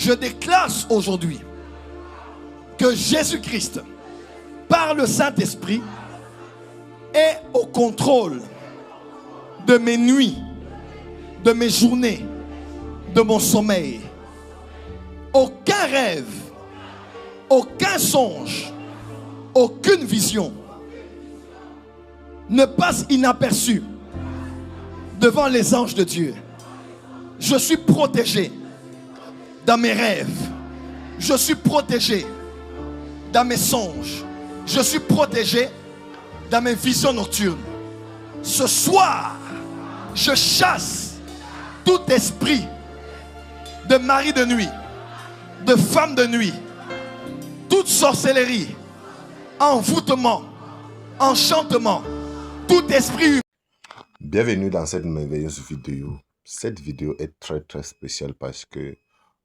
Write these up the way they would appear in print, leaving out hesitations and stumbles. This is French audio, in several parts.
Je déclare aujourd'hui que Jésus-Christ, par le Saint-Esprit, est au contrôle de mes nuits, de mes journées, de mon sommeil. Aucun rêve, aucun songe, aucune vision ne passe inaperçu devant les anges de Dieu. Je suis protégé dans mes rêves. Je suis protégé dans mes songes. Je suis protégé dans mes visions nocturnes. Ce soir, je chasse tout esprit de mari de nuit, de femme de nuit, toute sorcellerie, envoûtement, enchantement, tout esprit humain. Bienvenue dans cette merveilleuse vidéo. Cette vidéo est très spéciale parce que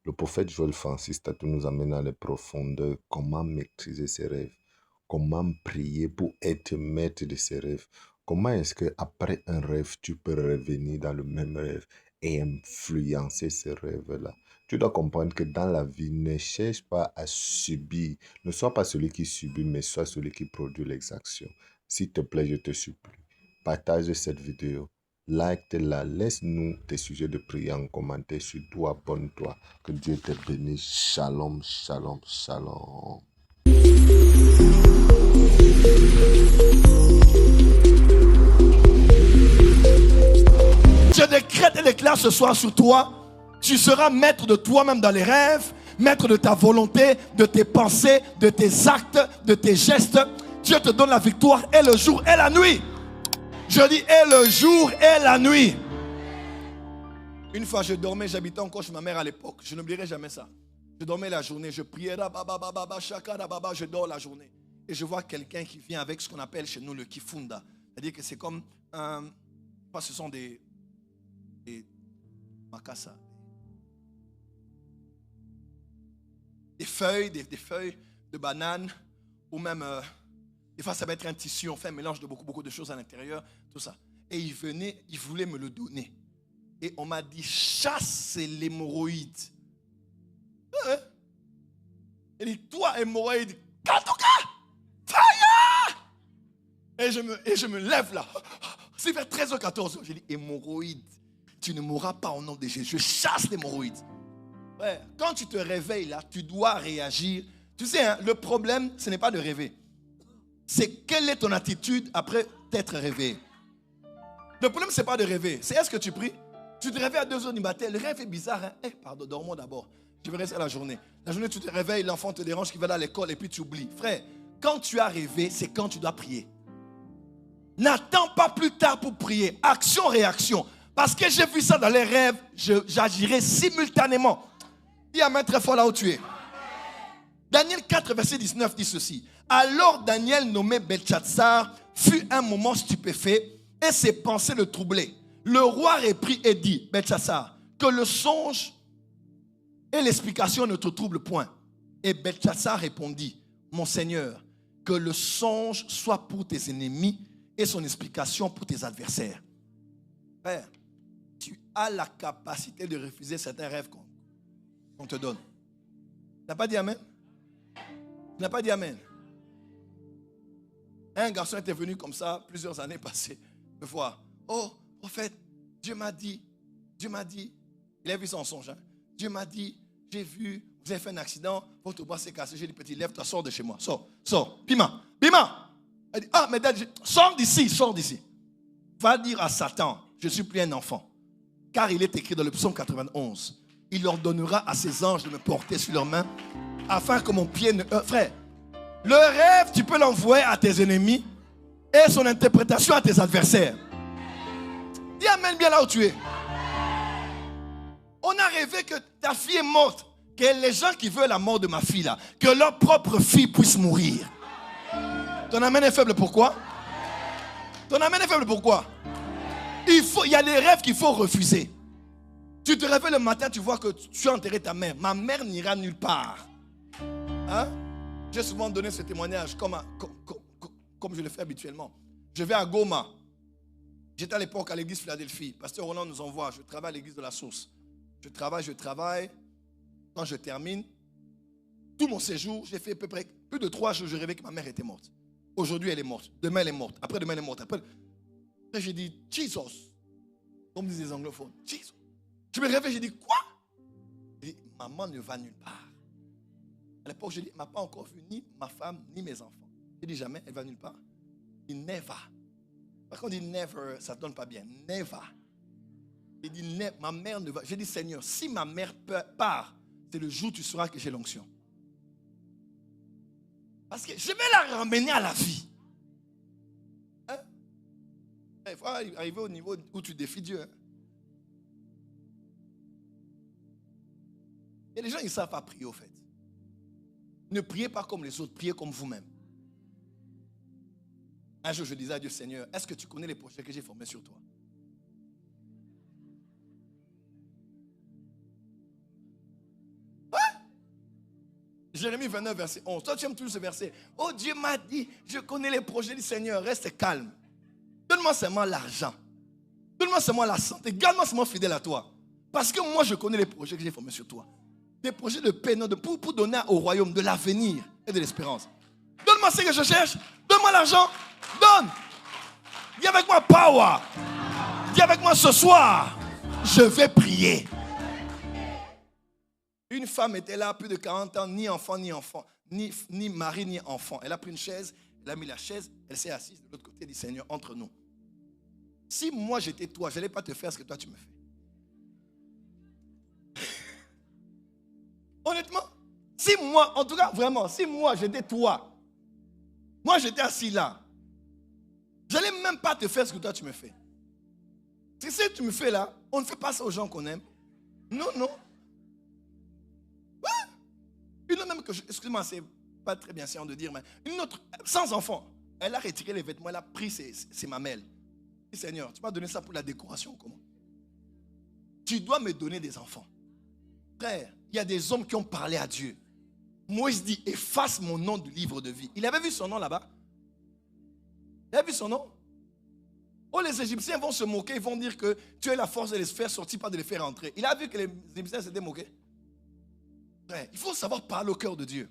le prophète Joël Francis Tatou nous amène dans les profondeurs. Comment maîtriser ses rêves? Comment prier pour être maître de ses rêves? Comment est-ce qu'après un rêve, tu peux revenir dans le même rêve et influencer ce rêve-là? Tu dois comprendre que dans la vie, ne cherche pas à subir. Ne sois pas celui qui subit, mais sois celui qui produit les actions. S'il te plaît, je te supplie, partage cette vidéo. Like-la, laisse-nous tes sujets de prière en commentaire sur toi, abonne-toi. Que Dieu te bénisse. Shalom, shalom, shalom. Je décrète et déclare ce soir sur toi. Tu seras maître de toi-même dans les rêves, maître de ta volonté, de tes pensées, de tes actes, de tes gestes. Dieu te donne la victoire et le jour et la nuit. Je dis et le jour et la nuit. Une fois je dormais, j'habitais encore chez ma mère à l'époque. Je n'oublierai jamais ça. Je dormais la journée, je priais, je dors la journée. Et je vois quelqu'un qui vient avec ce qu'on appelle chez nous le kifunda. C'est-à-dire que c'est comme ce sont des makasa. Des feuilles de bananes ou même des fois ça va être un tissu, on fait un mélange de beaucoup de choses à l'intérieur, tout ça. Et il venait, il voulait me le donner. Et on m'a dit chasse l'hémorroïde. Il dit toi hémorroïde, Katoka, fire! Et je me lève là. C'est vers 13h14. J'ai dit hémorroïde, tu ne mourras pas au nom de Jésus. Je chasse l'hémorroïde. Ouais, quand tu te réveilles là, tu dois réagir. Tu sais, hein, le problème, ce n'est pas de rêver. C'est quelle est ton attitude après t'être réveillé. Le problème, ce n'est pas de rêver. C'est est-ce que tu pries? Tu te réveilles à 2h du matin. Le rêve est bizarre. Hein? Pardon, dormons d'abord. Je vais rester la journée. La journée, tu te réveilles, l'enfant te dérange, qui va à l'école et puis tu oublies. Frère, quand tu as rêvé, c'est quand tu dois prier. N'attends pas plus tard pour prier. Action, réaction. Parce que j'ai vu ça dans les rêves, j'agirai simultanément. Dis amen très fort là où tu es. Daniel 4, verset 19 dit ceci. Alors Daniel, nommé Belchatsar, fut un moment stupéfait et ses pensées le troublaient. Le roi reprit et dit, Belchatsar, que le songe et l'explication ne te troublent point. Et Belchatsar répondit, mon Seigneur, que le songe soit pour tes ennemis et son explication pour tes adversaires. Père, tu as la capacité de refuser certains rêves qu'on te donne. Tu n'as pas dit amen? Tu n'as pas dit amen? Un garçon était venu comme ça plusieurs années passées me voir. Oh, prophète, Dieu m'a dit, il a vu son songe. Hein? Dieu m'a dit, j'ai vu, vous avez fait un accident, votre bras s'est cassé. J'ai dit, petit, lève-toi, sors de chez moi. Sors. Pima. Elle dit, mais Dad, sors d'ici. Va dire à Satan, je ne suis plus un enfant. Car il est écrit dans le psaume 91, il ordonnera à ses anges de me porter sur leurs mains, afin que mon pied ne... frère, le rêve, tu peux l'envoyer à tes ennemis et son interprétation à tes adversaires. Dis amen bien là où tu es. On a rêvé que ta fille est morte, que les gens qui veulent la mort de ma fille là, que leur propre fille puisse mourir. Ton amen est faible, pourquoi? Il y a des rêves qu'il faut refuser. Tu te réveilles le matin, tu vois que tu as enterré ta mère. Ma mère n'ira nulle part. Hein? J'ai souvent donné ce témoignage comme je le fais habituellement. Je vais à Goma. J'étais à l'époque à l'église Philadelphie. Pasteur Roland nous envoie. Je travaille à l'église de la Source. Je travaille. quand je termine, tout mon séjour, j'ai fait à peu près plus de 3 jours, je rêvais que ma mère était morte. Aujourd'hui, elle est morte. Demain, elle est morte. Après-demain, elle est morte. Après, j'ai dit, Jesus. Comme disent les anglophones. Jesus. Je me réveille, j'ai dit, quoi? J'ai dit, maman ne va nulle part. À l'époque, je dis, elle ne m'a pas encore vu ni ma femme, ni mes enfants. J'ai dit, jamais, elle va nulle part. Je dis, never. Parce qu'on dit never, ça ne donne pas bien. Never. J'ai dit, ma mère ne va. J'ai dit, Seigneur, si ma mère part, c'est le jour où tu sauras que j'ai l'onction. Parce que je vais la ramener à la vie. Hein? Il faut arriver au niveau où tu défies Dieu. Hein? Et les gens, ils ne savent pas prier au fait. Ne priez pas comme les autres, priez comme vous-même. Un jour, je disais à Dieu, Seigneur, est-ce que tu connais les projets que j'ai formés sur toi? Hein? Jérémie 29, verset 11. Toi, tu aimes toujours ce verset. Oh, Dieu m'a dit, je connais les projets du Seigneur, reste calme. Donne-moi seulement l'argent. Donne-moi seulement la santé. Garde-moi seulement fidèle à toi. Parce que moi, je connais les projets que j'ai formés sur toi. Des projets de paix, non, pour donner au royaume de l'avenir et de l'espérance. Donne-moi ce que je cherche. Donne-moi l'argent. Donne. Dis avec moi, power. Dis avec moi ce soir, je vais prier. Une femme était là, plus de 40 ans, ni enfant, ni mari, ni enfant. Elle a pris une chaise, elle a mis la chaise, elle s'est assise de l'autre côté, elle dit, Seigneur, entre nous. Si moi j'étais toi, je n'allais pas te faire ce que toi tu me fais. Honnêtement, si moi, en tout cas vraiment, si moi j'étais toi, moi j'étais assis là, je n'allais même pas te faire ce que toi tu me fais. C'est ce que tu me fais là, on ne fait pas ça aux gens qu'on aime. Non, non. Ouais. Une autre même que, excuse-moi, c'est pas très bien séant de dire, mais une autre, sans enfant, elle a retiré les vêtements, elle a pris ses mamelles. Et Seigneur, tu m'as donné ça pour la décoration ou comment? Tu dois me donner des enfants. Frère, il y a des hommes qui ont parlé à Dieu. Moïse dit, efface mon nom du livre de vie. Il avait vu son nom là-bas. Il avait vu son nom. Oh, les Égyptiens vont se moquer, ils vont dire que tu es la force de les faire sortir, pas de les faire entrer. Il a vu que les Égyptiens s'étaient moqués. Frère, il faut savoir parler au cœur de Dieu.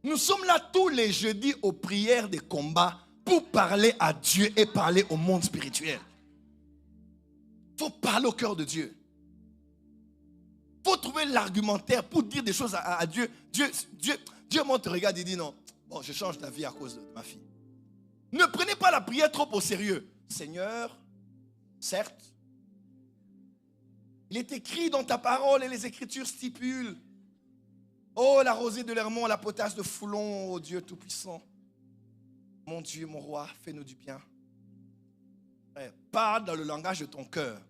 Nous sommes là tous les jeudis aux prières des combats pour parler à Dieu et parler au monde spirituel. Il faut parler au cœur de Dieu. Il faut trouver l'argumentaire pour dire des choses à Dieu. Dieu moi te regarde et dit non, bon, je change ta vie à cause de ma fille. Ne prenez pas la prière trop au sérieux. Seigneur, certes, il est écrit dans ta parole et les Écritures stipulent. Oh, la rosée de l'Hermont, la potasse de Foulon, oh Dieu Tout-Puissant. Mon Dieu, mon roi, fais-nous du bien. Parle dans le langage de ton cœur.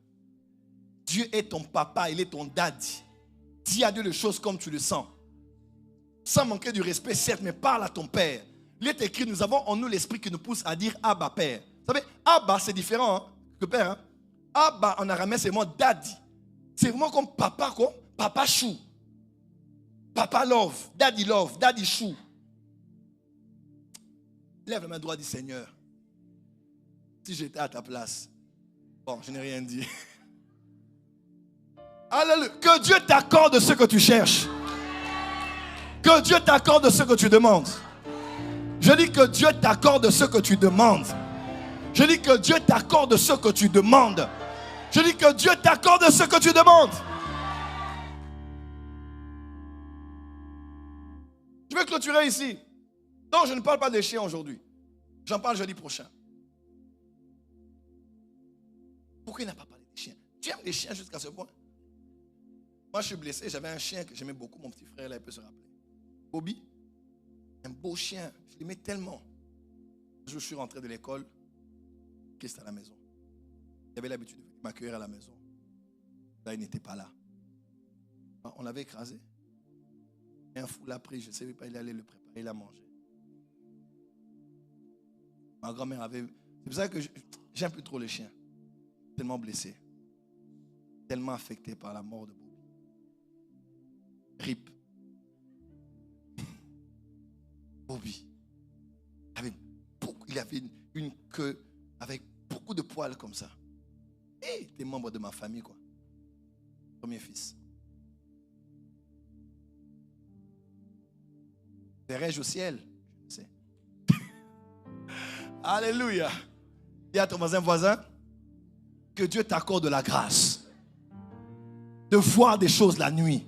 Dieu est ton papa, il est ton daddy. Dis à Dieu les choses comme tu le sens. Sans manquer du respect, certes, mais parle à ton père. Il est écrit, nous avons en nous l'esprit qui nous pousse à dire Abba, Père. Vous savez, Abba, c'est différent hein, que père. Hein? Abba, en araméen, c'est vraiment daddy. C'est vraiment comme papa, quoi. Papa chou. Papa love, daddy chou. Lève la main droite, dis Seigneur. Si j'étais à ta place. Bon, je n'ai rien dit. Alléluia. Que Dieu t'accorde ce que tu cherches. Que Dieu t'accorde ce que tu demandes. Je dis que Dieu t'accorde ce que tu demandes. Je dis que Dieu t'accorde ce que tu demandes. Je dis que Dieu t'accorde ce que tu demandes. Je vais clôturer ici. Non, je ne parle pas des chiens aujourd'hui. J'en parle jeudi prochain. Pourquoi il n'a pas parlé des chiens? Tu aimes les chiens jusqu'à ce point? Moi, je suis blessé. J'avais un chien que j'aimais beaucoup. Mon petit frère, là, il peut se rappeler. Bobby. Un beau chien. Je l'aimais tellement. Un jour, je suis rentré de l'école. Christ à la maison. Il avait l'habitude de m'accueillir à la maison. Là, il n'était pas là. On l'avait écrasé. Et un fou l'a pris. Je ne savais pas, il allait le préparer. Il a mangé. Ma grand-mère avait... C'est pour ça que j'aime plus trop les chiens. Tellement blessé. Tellement affecté par la mort de Bobby. Rip. Bobby. Il avait une queue avec beaucoup de poils comme ça. Et des membres de ma famille, quoi. Premier fils. Verrai-je au ciel? Je ne sais. Alléluia. Dis à ton voisin, que Dieu t'accorde la grâce de voir des choses la nuit.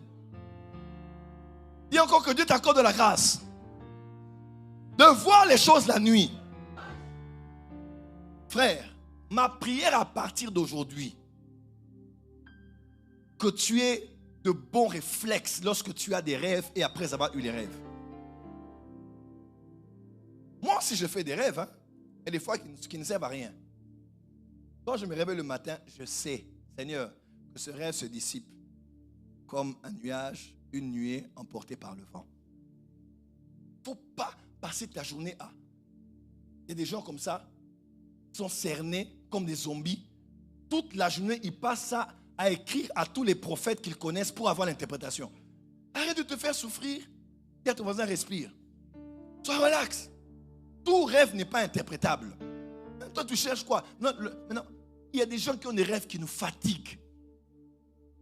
Dis encore que Dieu t'accorde la grâce de voir les choses la nuit. Frère, ma prière à partir d'aujourd'hui, que tu aies de bons réflexes lorsque tu as des rêves et après avoir eu les rêves. Moi aussi je fais des rêves, hein, et des fois qui ne servent à rien. Quand je me réveille le matin, je sais, Seigneur, que ce rêve se dissipe comme un nuage, une nuée emportée par le vent. Il ne faut pas passer ta journée à... Il y a des gens comme ça, qui sont cernés comme des zombies. Toute la journée, ils passent ça à écrire à tous les prophètes qu'ils connaissent pour avoir l'interprétation. Arrête de te faire souffrir. Dis à ton voisin, respire. Sois relax. Tout rêve n'est pas interprétable. Toi, tu cherches quoi? Non, il y a des gens qui ont des rêves qui nous fatiguent.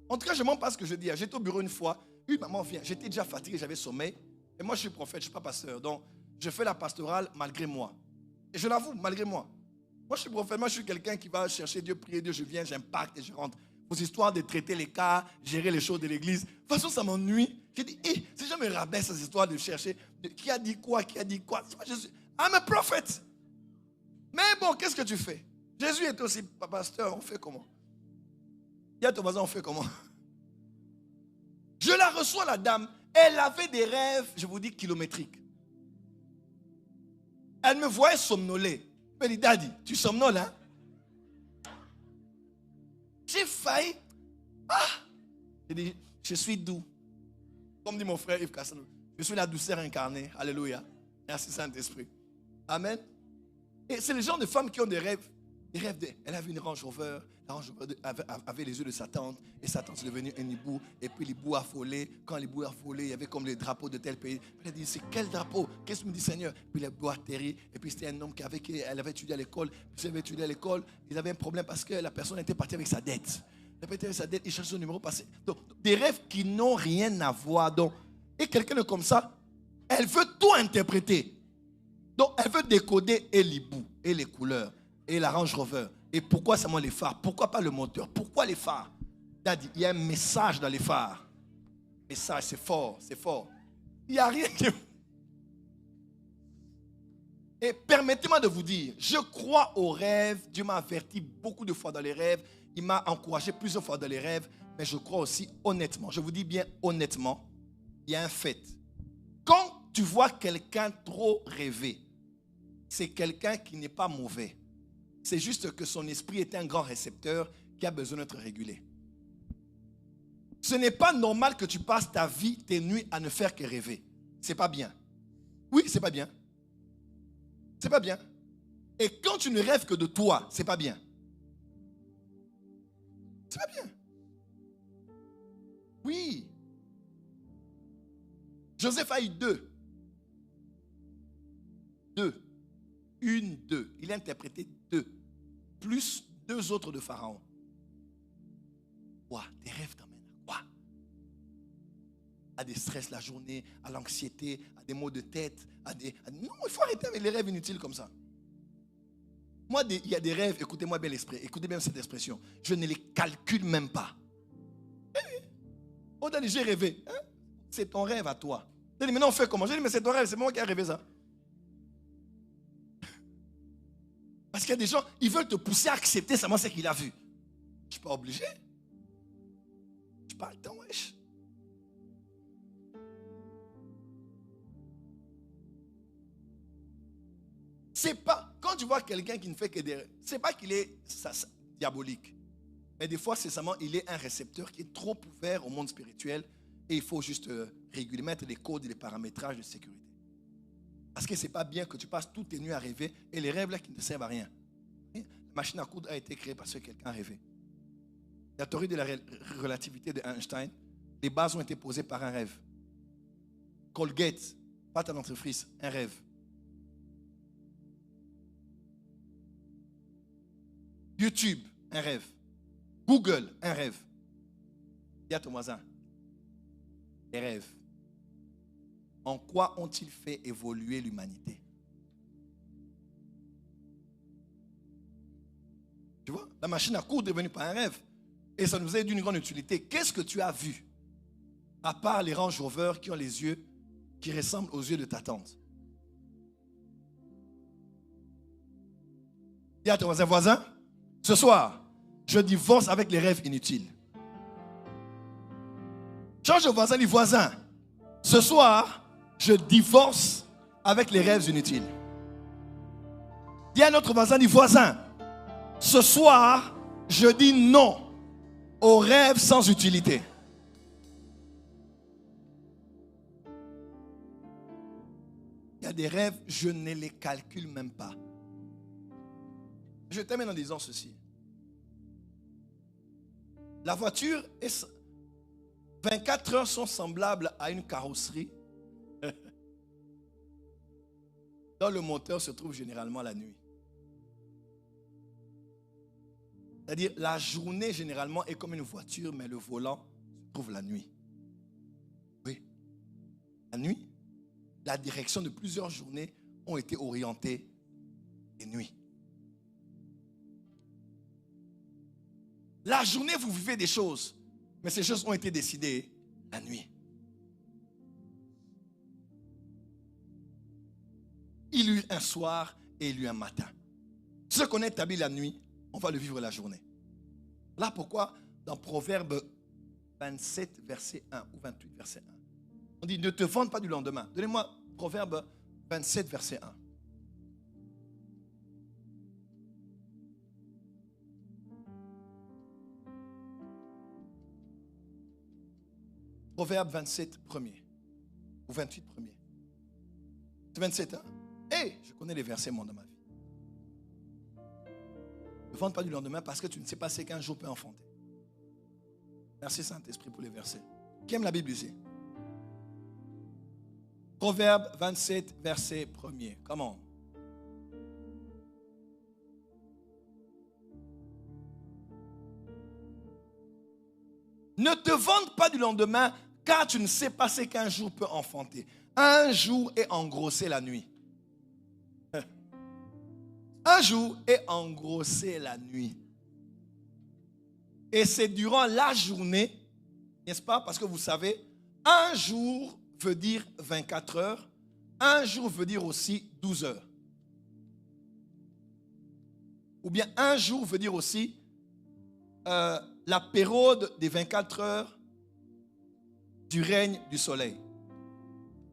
En tout cas, je ne mens pas ce que je dis. J'étais au bureau une fois. Une maman vient. J'étais déjà fatigué, j'avais sommeil. Et moi, je suis prophète, je ne suis pas pasteur. Donc, je fais la pastorale malgré moi. Et je l'avoue, malgré moi. Moi, je suis prophète. Moi, je suis quelqu'un qui va chercher Dieu, prier Dieu. Je viens, j'impacte et je rentre. Aux histoires de traiter les cas, gérer les choses de l'église. De toute façon, ça m'ennuie. J'ai dit, si je me rabaisse ces histoires de chercher qui a dit quoi. I'm a prophet. Mais bon, qu'est-ce que tu fais? Jésus est aussi pasteur. On fait comment? Il y a ton voisin, on fait comment? Je la reçois, la dame. Elle avait des rêves, je vous dis, kilométriques. Elle me voyait somnoler. Elle me dit, Daddy, tu somnoles, hein? J'ai failli. J'ai dit, je suis doux. Comme dit mon frère Yves Cassano, je suis la douceur incarnée. Alléluia. Merci Saint-Esprit. Amen. Et c'est les genre de femmes qui ont des rêves. Des rêves elle avait une Range Rover. La Range Rover avait les yeux de sa tante. Et sa tante est devenue un hibou. Et puis l'hibou a volé. Quand l'hibou a volé, il y avait comme les drapeaux de tel pays. Elle a dit, c'est quel drapeau? Qu'est-ce que me dit Seigneur? Puis l'hibou a atterri. Et puis c'était un homme elle avait étudié à l'école. Puis elle avait étudié à l'école. Il avait un problème parce que la personne était partie avec sa dette. Elle était avec sa dette. Il cherchait son numéro passé. Donc, des rêves qui n'ont rien à voir. Donc, et quelqu'un comme ça, elle veut tout interpréter. Donc, elle veut décoder et l'hibou, et les couleurs, et la Range Rover. Et pourquoi seulement les phares? Pourquoi pas le moteur? Pourquoi les phares? Il y a un message dans les phares. Message, c'est fort, c'est fort. Il n'y a rien qui... Et permettez-moi de vous dire, je crois aux rêves. Dieu m'a averti beaucoup de fois dans les rêves. Il m'a encouragé plusieurs fois dans les rêves. Mais je crois aussi honnêtement, je vous dis bien honnêtement, il y a un fait. Quand tu vois quelqu'un trop rêver, c'est quelqu'un qui n'est pas mauvais. C'est juste que son esprit est un grand récepteur qui a besoin d'être régulé. Ce n'est pas normal que tu passes ta vie, tes nuits à ne faire que rêver. C'est pas bien. Oui, c'est pas bien. C'est pas bien. Et quand tu ne rêves que de toi, c'est pas bien. C'est pas bien. Oui. Joseph a eu deux. Il a interprété deux. Plus deux autres de Pharaon. Quoi? Des rêves t'amènent à quoi? À des stress la journée, à l'anxiété, à des maux de tête, Non, il faut arrêter avec les rêves inutiles comme ça. Moi, il y a des rêves, écoutez-moi bien écoutez bien cette expression. Je ne les calcule même pas. Oh, Dani, j'ai rêvé. Hein? C'est ton rêve à toi. Dani, maintenant on fait comment? J'ai dit, mais c'est ton rêve, c'est moi qui ai rêvé ça. Parce qu'il y a des gens, ils veulent te pousser à accepter seulement ce qu'il a vu. Je ne suis pas obligé. Je n'ai pas le temps, wesh. C'est pas, quand tu vois quelqu'un qui ne fait que des rêves, c'est pas qu'il est diabolique. Mais des fois, c'est seulement, il est un récepteur qui est trop ouvert au monde spirituel et il faut juste réguler, mettre les codes et les paramétrages de sécurité. Parce que ce n'est pas bien que tu passes toutes tes nuits à rêver et les rêves là qui ne servent à rien. La machine à coudre a été créée parce que quelqu'un a rêvé. La théorie de la relativité de Einstein, les bases ont été posées par un rêve. Colgate, pâte à dentifrice, un rêve. YouTube, un rêve. Google, un rêve. Dis à ton voisin, des rêves. en quoi ont-ils fait évoluer l'humanité? Tu vois, la machine à coudre est venue par un rêve. Et ça nous est d'une grande utilité. Qu'est-ce que tu as vu? À part les Range Rover qui ont les yeux qui ressemblent aux yeux de ta tante. Dis à ton voisin, ce soir, je divorce avec les rêves inutiles. Change de voisin, dis voisin, ce soir, je divorce avec les rêves inutiles. Dis à notre voisin, dis voisin, ce soir, je dis non aux rêves sans utilité. Il y a des rêves, je ne les calcule même pas. Je termine en disant ceci. La voiture, 24 heures sont semblables à une carrosserie dont le moteur se trouve généralement la nuit. C'est-à-dire, la journée généralement est comme une voiture, mais le volant se trouve la nuit. Oui. La nuit, la direction de plusieurs journées ont été orientées les nuits. La journée, vous vivez des choses, mais ces choses ont été décidées la nuit. Il eut un soir et il eut un matin. Ce qu'on a établi la nuit, on va le vivre la journée. Là pourquoi, dans Proverbe 27, verset 1 ou 28, verset 1, on dit ne te vante pas du lendemain. Donnez-moi Proverbe 27, verset 1. Proverbe 27, premier. Ou 28, premier. C'est 27, hein? Hey, je connais les versets, moi, dans ma vie. Ne vante pas du lendemain parce que tu ne sais pas ce qu'un jour peut enfanter. Merci Saint-Esprit pour les versets. Qui aime la Bible ici? Proverbe 27, verset 1er. Comment? Ne te vante pas du lendemain, car tu ne sais pas ce qu'un jour peut enfanter. Un jour est engrossé la nuit. Un jour est engrossé la nuit. Et c'est durant la journée, n'est-ce pas? Parce que vous savez, un jour veut dire 24 heures. Un jour veut dire aussi 12 heures. Ou bien un jour veut dire aussi la période des 24 heures du règne du soleil.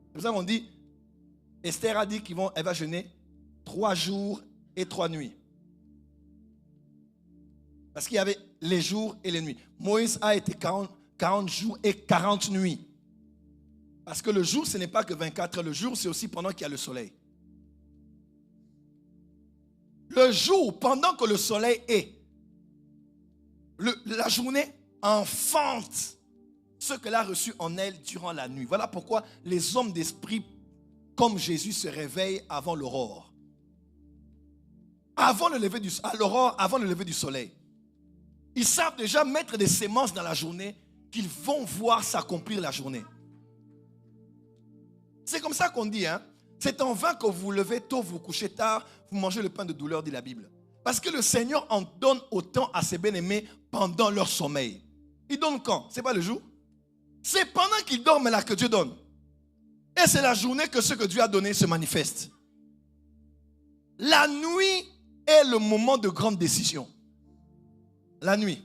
C'est pour ça qu'on dit, Esther a dit qu'elle va jeûner 3 jours et 3 nuits. Parce qu'il y avait les jours et les nuits. Moïse a été 40 jours et 40 nuits. Parce que le jour, ce n'est pas que 24 heures. Le jour, c'est aussi pendant qu'il y a le soleil. Le jour, pendant que le soleil est, la journée enfante ce qu'elle a reçu en elle durant la nuit. Voilà pourquoi les hommes d'esprit, comme Jésus, se réveillent avant l'aurore. Avant le lever du soleil. Ils savent déjà mettre des semences dans la journée qu'ils vont voir s'accomplir la journée. C'est comme ça qu'on dit, hein. C'est en vain que vous vous levez tôt, vous vous couchez tard, vous mangez le pain de douleur, dit la Bible. Parce que le Seigneur en donne autant à ses bien-aimés pendant leur sommeil. Il donne quand? C'est pas le jour. C'est pendant qu'ils dorment là que Dieu donne. Et c'est la journée que ce que Dieu a donné se manifeste. La nuit est le moment de grande décision. La nuit.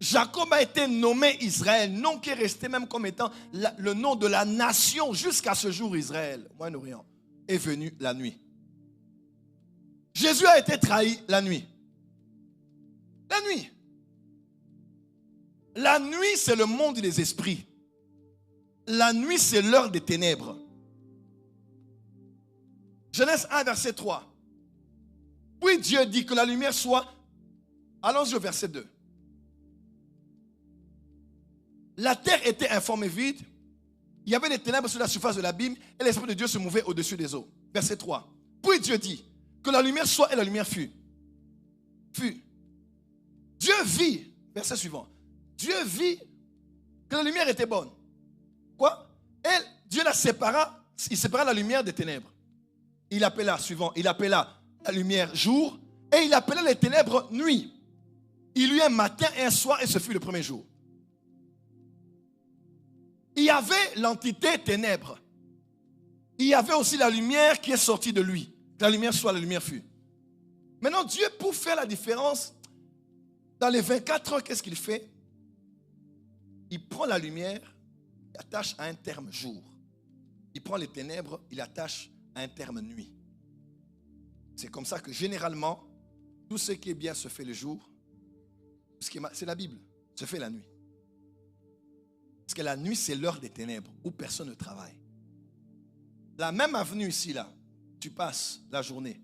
Jacob a été nommé Israël, nom qui est resté même comme étant le nom de la nation jusqu'à ce jour. Israël, Moyen-Orient, est venu la nuit. Jésus a été trahi la nuit. La nuit. La nuit, c'est le monde des esprits. La nuit, c'est l'heure des ténèbres. Genèse 1, verset 3. Puis Dieu dit que la lumière soit... Allons-y au verset 2. La terre était informe et vide. Il y avait des ténèbres sur la surface de l'abîme et l'Esprit de Dieu se mouvait au-dessus des eaux. Verset 3. Puis Dieu dit que la lumière soit et la lumière fut. Dieu vit. Verset suivant. Dieu vit que la lumière était bonne. Quoi? Dieu la sépara, il sépara la lumière des ténèbres. Il appela, suivant, il appela la lumière jour et il appela les ténèbres nuit. Il y eut un matin et un soir et ce fut le premier jour. Il y avait l'entité ténèbres. Il y avait aussi la lumière qui est sortie de lui. La lumière soit, la lumière fut. Maintenant, Dieu, pour faire la différence, dans les 24 heures, qu'est-ce qu'il fait? Il prend la lumière, il attache à un terme jour. Il prend les ténèbres, il attache à un terme nuit. C'est comme ça que généralement, tout ce qui est bien se fait le jour. C'est la Bible, se fait la nuit. Parce que la nuit, c'est l'heure des ténèbres, où personne ne travaille. La même avenue ici, là, tu passes la journée.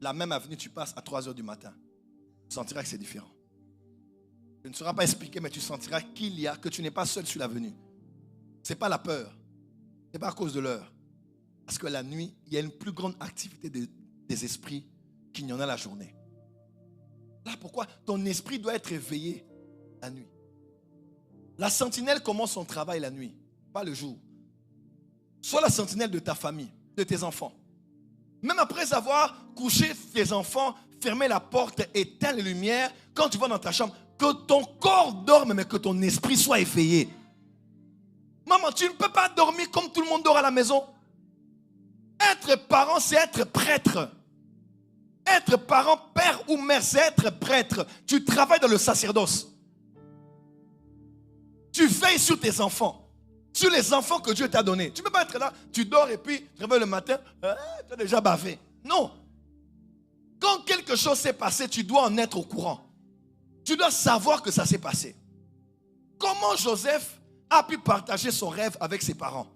La même avenue, tu passes à 3 heures du matin. Tu sentiras que c'est différent. Je ne saurais pas expliquer, mais tu sentiras que tu n'es pas seul sur l'avenue. Ce n'est pas la peur. Ce n'est pas à cause de l'heure. Parce que la nuit, il y a une plus grande activité des esprits qu'il n'y en a la journée. Là, pourquoi ton esprit doit être éveillé la nuit. La sentinelle commence son travail la nuit, pas le jour. Sois la sentinelle de ta famille, de tes enfants. Même après avoir couché tes enfants, fermé la porte, éteint les lumières, quand tu vas dans ta chambre, que ton corps dorme, mais que ton esprit soit éveillé. Maman, tu ne peux pas dormir comme tout le monde dort à la maison. Être parent, c'est être prêtre. Être parent, père ou mère, c'est être prêtre. Tu travailles dans le sacerdoce. Tu veilles sur tes enfants. Sur les enfants que Dieu t'a donnés. Tu ne peux pas être là, tu dors et puis tu te réveilles le matin, tu as déjà bavé. Non. Quand quelque chose s'est passé, tu dois en être au courant. Tu dois savoir que ça s'est passé. Comment Joseph a pu partager son rêve avec ses parents?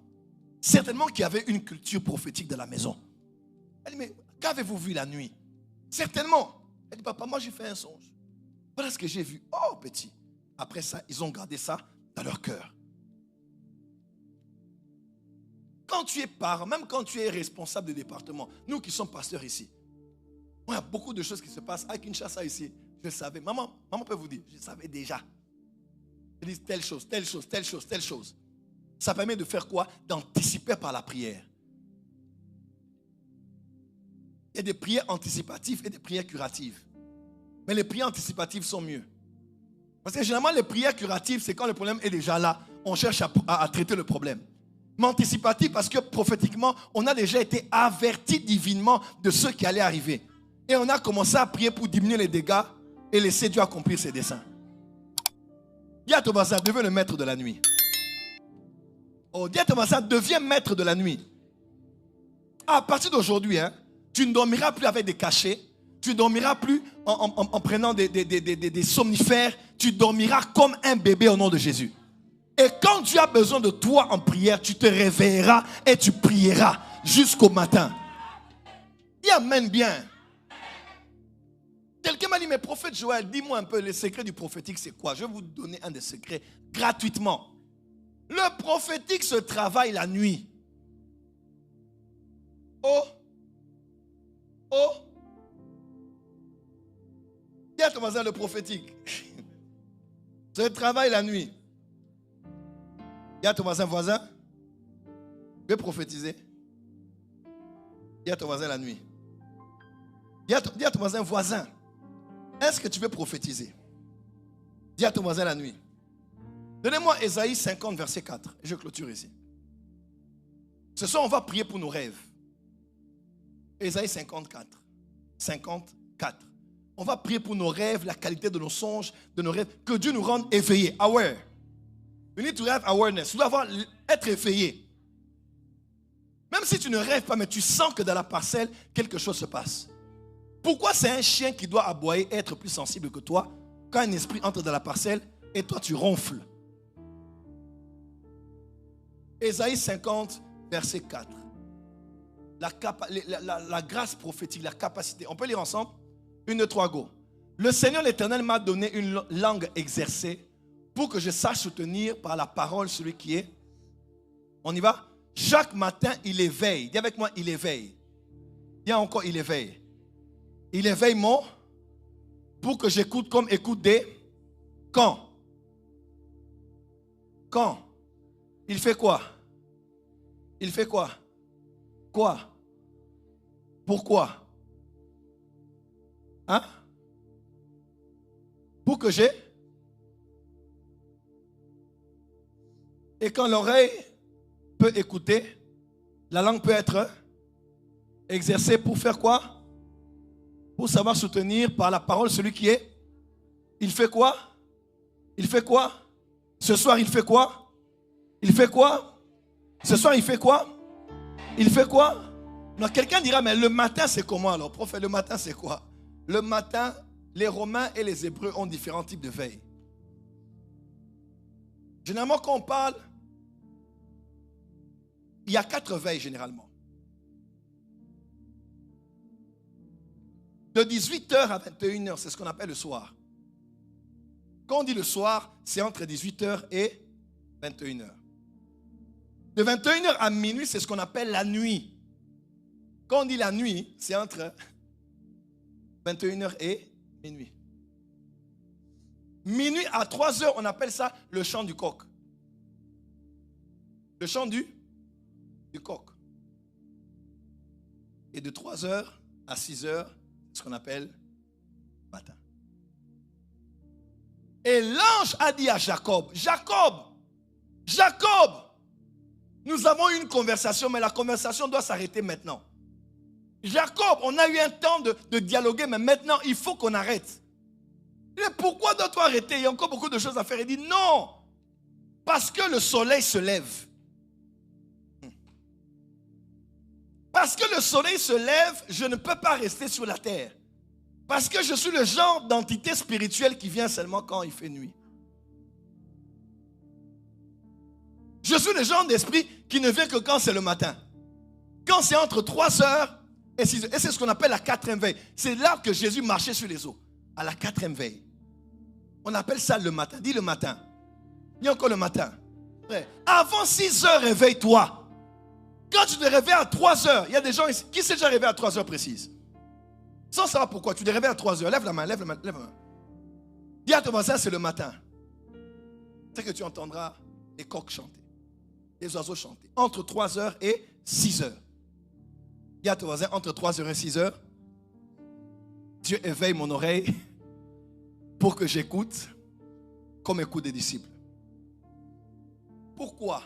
Certainement qu'il y avait une culture prophétique de la maison. Elle dit, mais qu'avez-vous vu la nuit? Certainement. Elle dit, papa, moi j'ai fait un songe. Voilà ce que j'ai vu. Oh, petit. Après ça, ils ont gardé ça dans leur cœur. Quand tu es parent, même quand tu es responsable de département, nous qui sommes pasteurs ici, il y a beaucoup de choses qui se passent à Kinshasa ici. Je le savais. Maman peut vous dire, je savais déjà. Ils disent telle chose, telle chose, telle chose, telle chose. Ça permet de faire quoi? D'anticiper par la prière. Il y a des prières anticipatives et des prières curatives. Mais les prières anticipatives sont mieux. Parce que généralement, les prières curatives, c'est quand le problème est déjà là. On cherche à traiter le problème. Mais anticipatif parce que prophétiquement, on a déjà été averti divinement de ce qui allait arriver. Et on a commencé à prier pour diminuer les dégâts et laisser Dieu accomplir ses desseins. Dis à ton voisin, deviens le maître de la nuit. Oh, dis à ton voisin, deviens maître de la nuit. À partir d'aujourd'hui, tu ne dormiras plus avec des cachets. Tu ne dormiras plus en prenant des somnifères. Tu dormiras comme un bébé au nom de Jésus. Et quand tu as besoin de toi en prière, tu te réveilleras et tu prieras jusqu'au matin. Dis amen bien. Quelqu'un m'a dit, mais prophète Joël, dis-moi un peu, le secret du prophétique, c'est quoi? Je vais vous donner un des secrets gratuitement. Le prophétique se travaille la nuit. Oh. Dis à ton voisin le prophétique. Se travaille la nuit. Dis à ton voisin, je vais prophétiser. Dis à ton voisin la nuit. Dis à ton voisin, est-ce que tu veux prophétiser? Dis à ton voisin la nuit. Donnez-moi Ésaïe 50, verset 4. Et je clôture ici. Ce soir, on va prier pour nos rêves. Ésaïe 54. 54. On va prier pour nos rêves, la qualité de nos songes, de nos rêves. Que Dieu nous rende éveillés, aware. You need to have awareness. Tu dois être éveillé. Même si tu ne rêves pas, mais tu sens que dans la parcelle, quelque chose se passe. Pourquoi c'est un chien qui doit aboyer et être plus sensible que toi quand un esprit entre dans la parcelle et toi tu ronfles? Ésaïe 50, verset 4. La grâce prophétique, la capacité. On peut lire ensemble? 1, 2, 3, go. Le Seigneur l'Éternel m'a donné une langue exercée pour que je sache soutenir par la parole celui qui est. On y va? Chaque matin, il éveille. Dis avec moi, il éveille. Dis encore, il éveille. Il éveille mon pour que j'écoute comme écoute des quand. Quand? Il fait quoi? Il fait quoi? Quoi? Pourquoi? Hein? Pour que j'ai. Et quand l'oreille peut écouter, la langue peut être exercée pour faire quoi? Pour savoir soutenir par la parole celui qui est. Il fait quoi? Il fait quoi? Ce soir, il fait quoi? Il fait quoi? Ce soir, il fait quoi? Il fait quoi? Non, quelqu'un dira, mais le matin, c'est comment alors? Prophète, le matin, c'est quoi? Le matin, les Romains et les Hébreux ont différents types de veilles. Généralement, quand on parle, il y a 4 veilles généralement. De 18h à 21h, c'est ce qu'on appelle le soir. Quand on dit le soir, c'est entre 18h et 21h. De 21h à minuit, c'est ce qu'on appelle la nuit. Quand on dit la nuit, c'est entre 21h et minuit. Minuit à 3h, on appelle ça le chant du coq. Le chant du coq. Et de 3h à 6h, c'est ce qu'on appelle matin. Et l'ange a dit à Jacob, Jacob, nous avons eu une conversation, mais la conversation doit s'arrêter maintenant. Jacob, on a eu un temps de dialoguer, mais maintenant, il faut qu'on arrête. Mais pourquoi dois-tu arrêter? Il y a encore beaucoup de choses à faire. Il dit non, parce que le soleil se lève. Parce que le soleil se lève, je ne peux pas rester sur la terre. Parce que je suis le genre d'entité spirituelle qui vient seulement quand il fait nuit. Je suis le genre d'esprit qui ne vient que quand c'est le matin. Quand c'est entre 3h et 6h. Et c'est ce qu'on appelle la 4e veille. C'est là que Jésus marchait sur les eaux. À la 4e veille. On appelle ça le matin. Dis le matin. Dis encore le matin. Avant 6h, réveille-toi. Quand tu te réveilles à 3h, il y a des gens ici. Qui s'est déjà réveillé à 3h précises? Sans savoir pourquoi. Tu te réveilles à 3h. Lève la main, lève la main, lève la main. Dis à ton voisin, c'est le matin. C'est que tu entendras les coqs chanter. Les oiseaux chanter. Entre 3h et 6h. Dis à ton voisin, entre 3h et 6h, Dieu éveille mon oreille pour que j'écoute comme écoute des disciples. Pourquoi?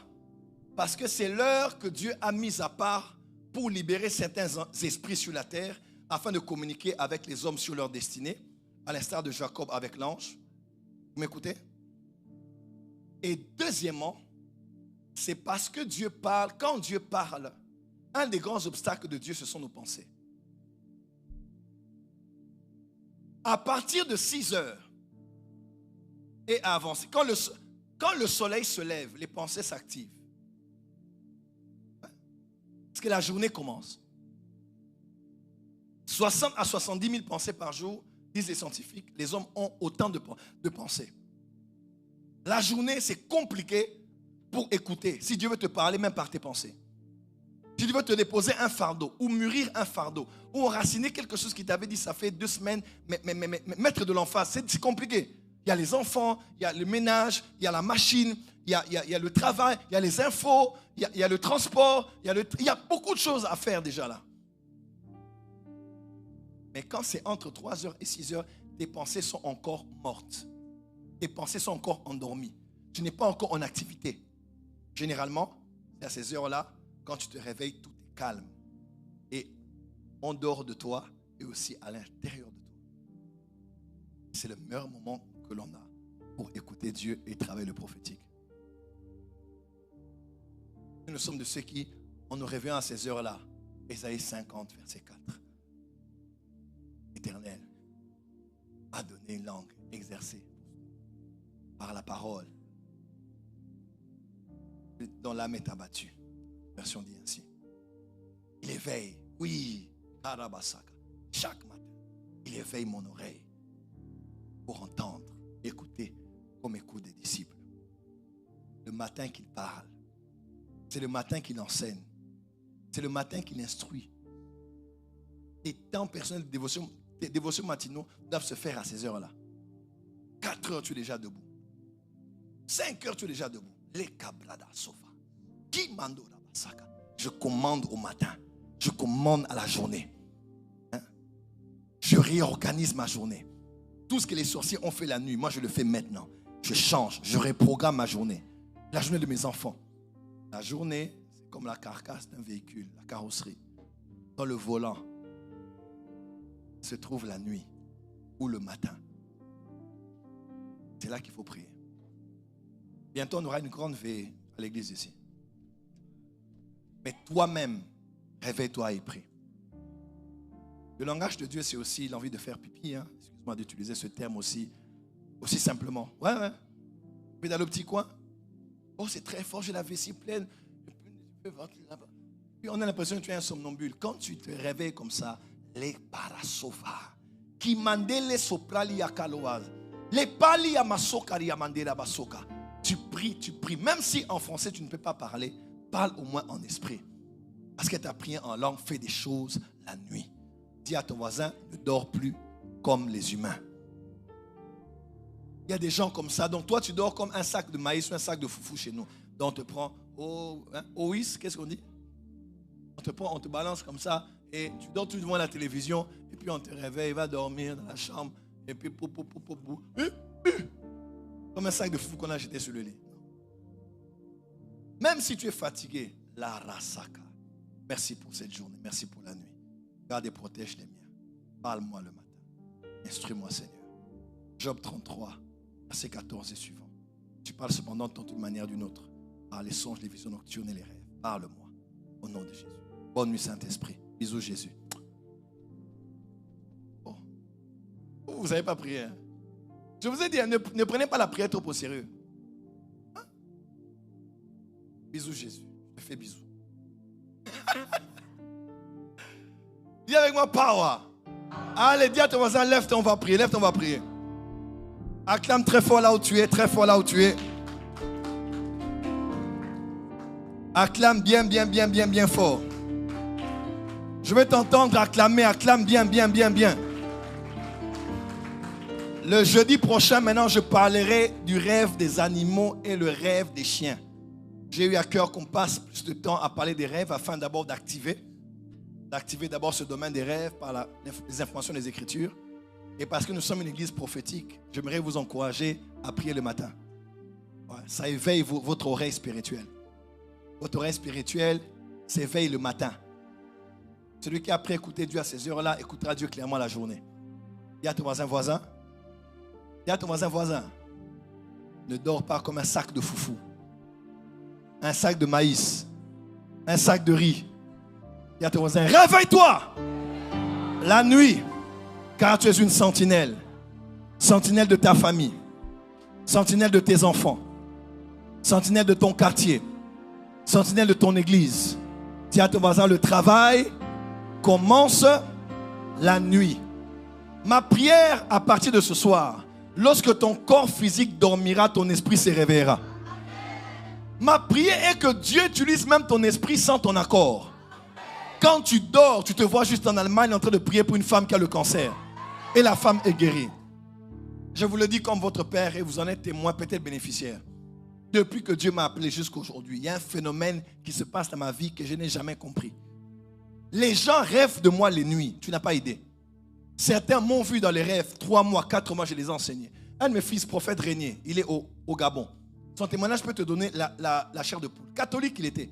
Parce que c'est l'heure que Dieu a mise à part pour libérer certains esprits sur la terre afin de communiquer avec les hommes sur leur destinée, à l'instar de Jacob avec l'ange. Vous m'écoutez? Et deuxièmement, c'est parce que Dieu parle. Quand Dieu parle, un des grands obstacles de Dieu, ce sont nos pensées. À partir de 6h et à avancer, quand le soleil se lève, les pensées s'activent. Parce que la journée commence. 60 à 70 000 pensées par jour, disent les scientifiques. Les hommes ont autant de pensées. La journée, c'est compliqué pour écouter. Si Dieu veut te parler, même par tes pensées. Si Dieu veut te déposer un fardeau, ou mûrir un fardeau, ou enraciner quelque chose qui t'avait dit ça fait 2 semaines, mais mettre de l'emphase, c'est compliqué. Il y a les enfants, il y a le ménage, il y a la machine, il y a le travail, il y a les infos, il y a le transport, il y a beaucoup de choses à faire déjà là. Mais quand c'est entre 3h et 6h, tes pensées sont encore mortes. Tes pensées sont encore endormies. Tu n'es pas encore en activité. Généralement, c'est à ces heures-là, quand tu te réveilles, tout est calme. Et en dehors de toi et aussi à l'intérieur de toi. C'est le meilleur moment que l'on a pour écouter Dieu et travailler le prophétique. Nous sommes de ceux qui, en nous réveillant à ces heures-là, Ésaïe 50, verset 4. L'Éternel a donné une langue exercée par la parole dont l'âme est abattue. Version dit ainsi. Il éveille, oui, chaque matin, il éveille mon oreille pour entendre, écouter comme écoute des disciples. Le matin qu'il parle, c'est le matin qu'il enseigne, c'est le matin qu'il instruit. Les temps personnels de dévotion, les dévotions matinaux doivent se faire à ces heures-là. 4 heures, tu es déjà debout. 5 heures, tu es déjà debout. Les cabrada sofa. Qui mandora basaka. Je commande au matin. Je commande à la journée. Hein? Je réorganise ma journée. Tout ce que les sorciers ont fait la nuit, moi je le fais maintenant. Je change, je reprogramme ma journée. La journée de mes enfants. La journée, c'est comme la carcasse d'un véhicule, la carrosserie. Dans le volant se trouve la nuit ou le matin. C'est là qu'il faut prier. Bientôt, on aura une grande veillée à l'église ici. Mais toi-même, réveille-toi et prie. Le langage de Dieu, c'est aussi l'envie de faire pipi. Hein. Excuse-moi d'utiliser ce terme aussi simplement. Ouais. Puis dans le petit coin, oh, c'est très fort, j'ai la vessie pleine. Puis on a l'impression que tu es un somnambule. Quand tu te réveilles comme ça, les parasofa, qui mandele soprali akaloaz, les pali amasokari amandela basoka. Tu pries. Même si en français tu ne peux pas parler, parle au moins en esprit. Parce que tu as prié en langue, fais des choses la nuit. Dis à ton voisin, ne dors plus comme les humains. Il y a des gens comme ça. Donc toi, tu dors comme un sac de maïs ou un sac de foufou chez nous. Donc on te prend, oïs, qu'est-ce qu'on dit? On te prend, on te balance comme ça. Et tu dors tout devant la télévision. Et puis on te réveille, va dormir dans la chambre. Et puis, comme un sac de foufou qu'on a jeté sur le lit. Même si tu es fatigué, la rasaka. Merci pour cette journée. Merci pour la nuit. Garde et protège les miens. Parle-moi le matin. Instruis-moi, Seigneur. Job 33, verset 14 et suivant. Tu parles cependant de toute manière d'une autre. Par les songes, les visions nocturnes et les rêves. Parle-moi. Au nom de Jésus. Bonne nuit, Saint-Esprit. Bisous, Jésus. Oh. Vous n'avez pas prié. Hein? Je vous ai dit, ne prenez pas la prière trop au sérieux. Hein? Bisous, Jésus. Je te fais bisous. Dis avec moi, power. Allez, dis à ton voisin, lève-toi, on va prier. Lève-toi, on va prier. Acclame très fort là où tu es, très fort là où tu es. Acclame bien fort. Je vais t'entendre acclamer, acclame bien. Le jeudi prochain, maintenant, je parlerai du rêve des animaux et le rêve des chiens. J'ai eu à cœur qu'on passe plus de temps à parler des rêves afin d'abord d'activer d'abord ce domaine des rêves par les informations des Écritures. Et parce que nous sommes une église prophétique, j'aimerais vous encourager à prier le matin. Ouais, ça éveille votre oreille spirituelle. Votre oreille spirituelle s'éveille le matin. Celui qui a appris à écouter Dieu à ces heures-là écoutera Dieu clairement la journée. Dis à ton voisin. Dis à ton voisin. Ne dors pas comme un sac de foufou. Un sac de maïs. Un sac de riz. Dis à ton voisin, réveille-toi la nuit, car tu es une sentinelle. Sentinelle de ta famille. Sentinelle de tes enfants. Sentinelle de ton quartier. Sentinelle de ton église. Dis à ton voisin, le travail commence la nuit. Ma prière à partir de ce soir, lorsque ton corps physique dormira, ton esprit se réveillera. Ma prière est que Dieu utilise même ton esprit sans ton accord. Quand tu dors, tu te vois juste en Allemagne en train de prier pour une femme qui a le cancer. Et la femme est guérie. Je vous le dis comme votre père et vous en êtes témoin, peut-être bénéficiaire. Depuis que Dieu m'a appelé jusqu'à aujourd'hui, il y a un phénomène qui se passe dans ma vie que je n'ai jamais compris. Les gens rêvent de moi les nuits. Tu n'as pas idée. Certains m'ont vu dans les rêves. 3 mois, 4 mois, je les ai enseignés. Un de mes fils, prophète Régnier, il est au Gabon. Son témoignage peut te donner la chair de poule. Catholique il était.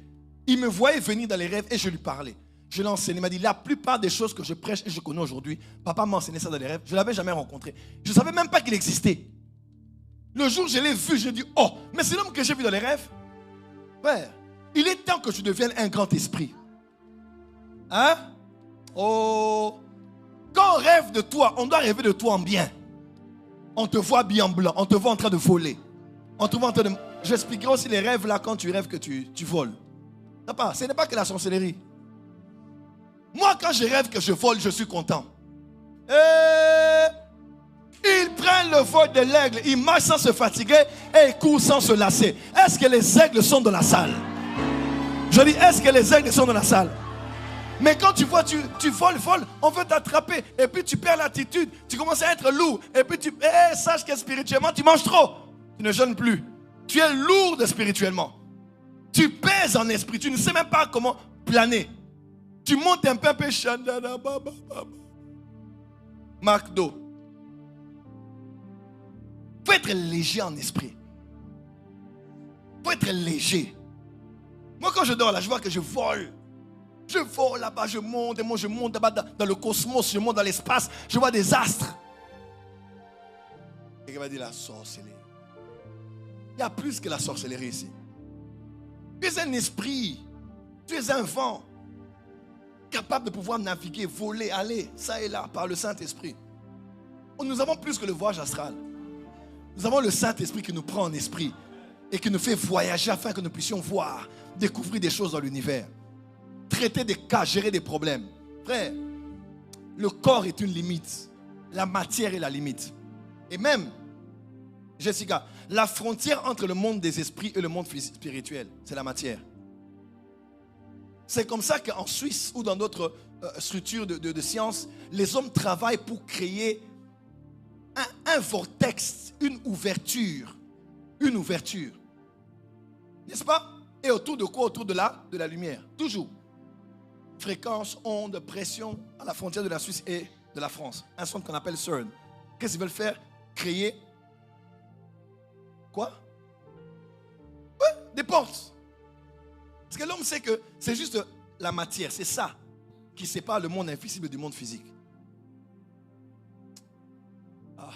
Il me voyait venir dans les rêves et je lui parlais. Je l'ai enseigné. Il m'a dit, la plupart des choses que je prêche et je connais aujourd'hui, papa m'a enseigné ça dans les rêves. Je ne l'avais jamais rencontré. Je ne savais même pas qu'il existait. Le jour où je l'ai vu, j'ai dit, oh, mais c'est l'homme que j'ai vu dans les rêves. Père, il est temps que tu deviennes un grand esprit. Hein? Oh. Quand on rêve de toi, on doit rêver de toi en bien. On te voit bien en blanc. On te voit en train de voler. On te voit en train de... J'expliquerai aussi les rêves là quand tu rêves que tu voles. Ce n'est pas que la sorcellerie. Moi, quand je rêve que je vole, je suis content. Ils prennent le vol de l'aigle, ils marchent sans se fatiguer et ils courent sans se lasser. Est-ce que les aigles sont dans la salle? Je dis, est-ce que les aigles sont dans la salle? Mais quand tu vois, tu voles, on veut t'attraper. Et puis tu perds l'attitude, tu commences à être lourd. Et puis sache que spirituellement, tu manges trop. Tu ne jeûnes plus. Tu es lourde spirituellement. Tu pèses en esprit. Tu ne sais même pas comment planer. Tu montes un peu. McDo. Il faut être léger en esprit. Il faut être léger. Moi, quand je dors là, je vois que je vole. Je vole là-bas, je monte. Et moi, je monte là-bas dans le cosmos. Je monte dans l'espace. Je vois des astres. Et il va dire la sorcellerie. Il y a plus que la sorcellerie ici. Tu es un esprit. Tu es un vent. Capable de pouvoir naviguer, voler, aller, ça et là, par le Saint-Esprit. Nous avons plus que le voyage astral. Nous avons le Saint-Esprit qui nous prend en esprit et qui nous fait voyager afin que nous puissions voir, découvrir des choses dans l'univers, traiter des cas, gérer des problèmes. Frère, le corps est une limite. La matière est la limite. Et même, Jessica, la frontière entre le monde des esprits et le monde spirituel, c'est la matière. C'est comme ça qu'en Suisse ou dans d'autres structures de sciences, les hommes travaillent pour créer un vortex, une ouverture. Une ouverture. N'est-ce pas? Et autour de quoi? Autour de la lumière. Toujours. Fréquence, onde, pression à la frontière de la Suisse et de la France. Un centre qu'on appelle CERN. Qu'est-ce qu'ils veulent faire? Créer quoi? Ouais, des portes. Parce que l'homme sait que c'est juste la matière. C'est ça qui sépare le monde invisible du monde physique. Ah.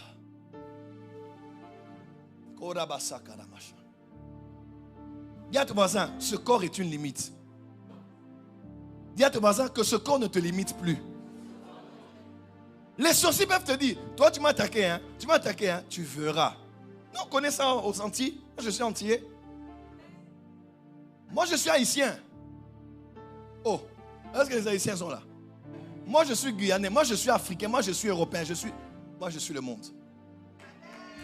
Dis à ton voisin, ce corps est une limite. Dis à ton voisin que ce corps ne te limite plus. Les sorciers peuvent te dire, toi tu m'as attaqué, hein? Tu m'as attaqué, hein? Tu verras. Non, on connaît ça aux Antilles. Moi je suis antillais. Moi je suis haïtien. Oh, est-ce que les haïtiens sont là? Moi je suis guyanais, moi je suis africain, moi je suis européen, moi je suis le monde.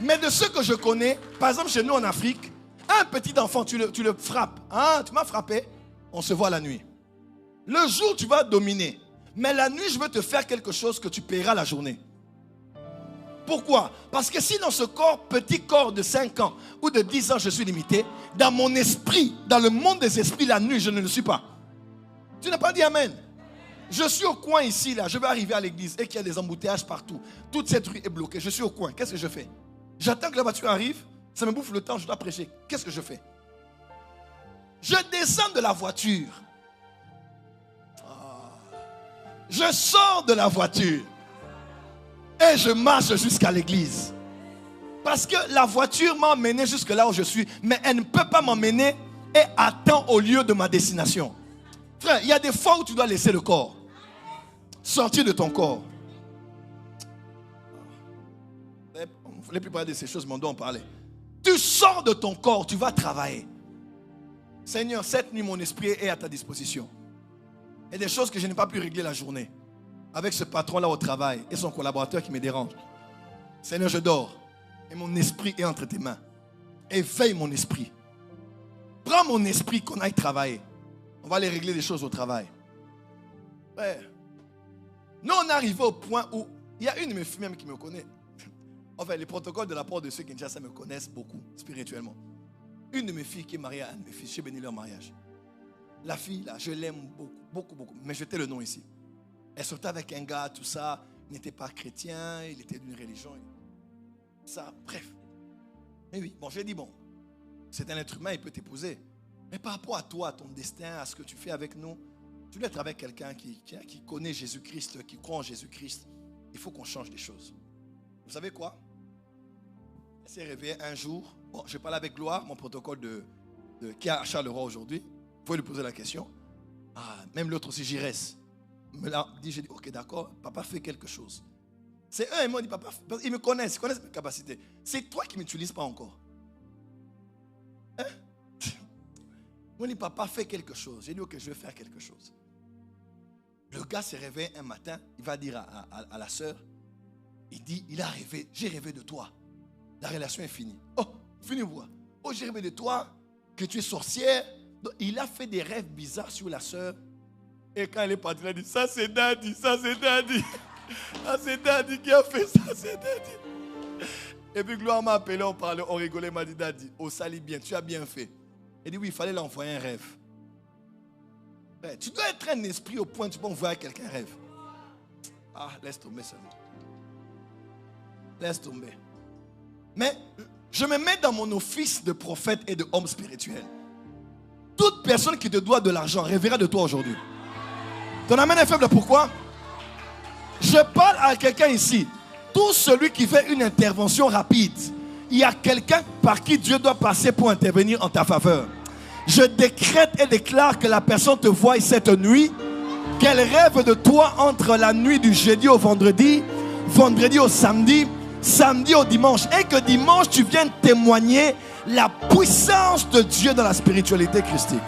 Mais de ceux que je connais, par exemple chez nous en Afrique, un petit enfant, tu le frappes. Hein, tu m'as frappé, on se voit la nuit. Le jour tu vas dominer. Mais la nuit je veux te faire quelque chose que tu paieras la journée. Pourquoi? Parce que si dans ce corps, petit corps de 5 ans ou de 10 ans, je suis limité, dans mon esprit, dans le monde des esprits, la nuit, je ne le suis pas. Tu n'as pas dit amen? Je suis au coin ici, là, je vais arriver à l'église et qu'il y a des embouteillages partout. Toute cette rue est bloquée, je suis au coin. Qu'est-ce que je fais? J'attends que la voiture arrive, ça me bouffe le temps, je dois prêcher. Qu'est-ce que je fais? Je descends de la voiture. Je sors de la voiture. Et je marche jusqu'à l'église. Parce que la voiture m'a emmené jusque là où je suis. Mais elle ne peut pas m'emmener et attend au lieu de ma destination. Frère, il y a des fois où tu dois laisser le corps. Sortir de ton corps. On ne voulait plus parler de ces choses, mais on doit en parler. Tu sors de ton corps, tu vas travailler. Seigneur, cette nuit, mon esprit est à ta disposition. Il y a des choses que je n'ai pas pu régler la journée. Avec ce patron-là au travail et son collaborateur qui me dérange. Seigneur, je dors. Et mon esprit est entre tes mains. Éveille mon esprit. Prends mon esprit qu'on aille travailler. On va aller régler des choses au travail. Ouais. Nous, on est arrivé au point où il y a une de mes filles même qui me connaît. Enfin, les protocoles de la part de ceux qui me connaissent beaucoup spirituellement. Une de mes filles qui est mariée à un de mes fils. J'ai béni leur mariage. La fille, là, je l'aime beaucoup, beaucoup, beaucoup. Mais je t'ai le nom ici. Elle sortait avec un gars, tout ça. Il n'était pas chrétien, il était d'une religion. Ça, bref. Mais oui, bon, j'ai dit, bon, c'est un être humain, il peut t'épouser. Mais par rapport à toi, à ton destin, à ce que tu fais avec nous, tu dois être avec quelqu'un qui connaît Jésus-Christ, qui croit en Jésus-Christ. Il faut qu'on change des choses. Vous savez quoi? Elle s'est réveillée un jour. Bon, je parle avec Gloire, mon protocole qui est à Charleroi aujourd'hui. Vous pouvez lui poser la question. Ah, même l'autre aussi, Giresse. Me l'a dit, j'ai dit, ok, d'accord, papa fait quelque chose. C'est eux, ils m'ont dit, papa, ils me connaissent, ils connaissent mes capacités. C'est toi qui ne m'utilises pas encore. Hein? Ils m'ont dit, papa, fais quelque chose. J'ai dit, ok, je vais faire quelque chose. Le gars se réveille un matin, il va dire à la sœur, il dit, il a rêvé, j'ai rêvé de toi. La relation est finie. Oh, fini quoi? Oh, j'ai rêvé de toi, que tu es sorcière. Donc, il a fait des rêves bizarres sur la sœur. Et quand elle est partie, elle a dit, ça c'est Daddy, ça c'est Daddy. Ça c'est Daddy qui a fait ça, c'est Daddy. Et puis Gloire m'a appelé, on parlait, on rigolait, m'a dit, Daddy, oh sali bien, tu as bien fait. Il dit, oui, il fallait l'envoyer un rêve. Mais tu dois être un esprit au point où tu peux envoyer à quelqu'un un rêve. Ah, laisse tomber ça. Laisse tomber. Mais je me mets dans mon office de prophète et de homme spirituel. Toute personne qui te doit de l'argent rêvera de toi aujourd'hui. Ton amen est faible, pourquoi? Je parle à quelqu'un ici. Tout celui qui fait une intervention rapide, il y a quelqu'un par qui Dieu doit passer pour intervenir en ta faveur. Je décrète et déclare que la personne te voie cette nuit, qu'elle rêve de toi entre la nuit du jeudi au vendredi, vendredi au samedi, samedi au dimanche, et que dimanche tu viennes témoigner la puissance de Dieu dans la spiritualité christique.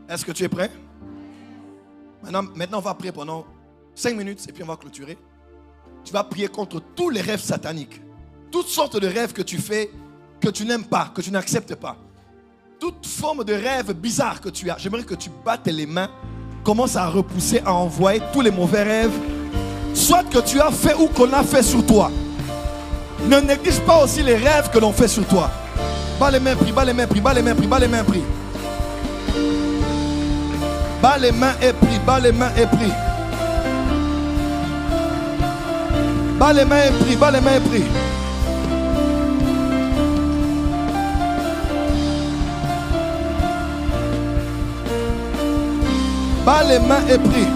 Est-ce que tu es prêt? Maintenant on va prier pendant 5 minutes et puis on va clôturer. Tu vas prier contre tous les rêves sataniques. Toutes sortes de rêves que tu fais, que tu n'aimes pas, que tu n'acceptes pas. Toute forme de rêve bizarre que tu as. J'aimerais que tu battes les mains, commences à repousser, à envoyer tous les mauvais rêves. Soit que tu as fait ou qu'on a fait sur toi. Ne néglige pas aussi les rêves que l'on fait sur toi. Bas les mains, prie, bas les mains, prie, bas les mains, prie, bas les mains, prie. Bas les mains et prie, bas les mains et prie. Bas les mains et prie, bas les mains et prie. Bas les mains et prie.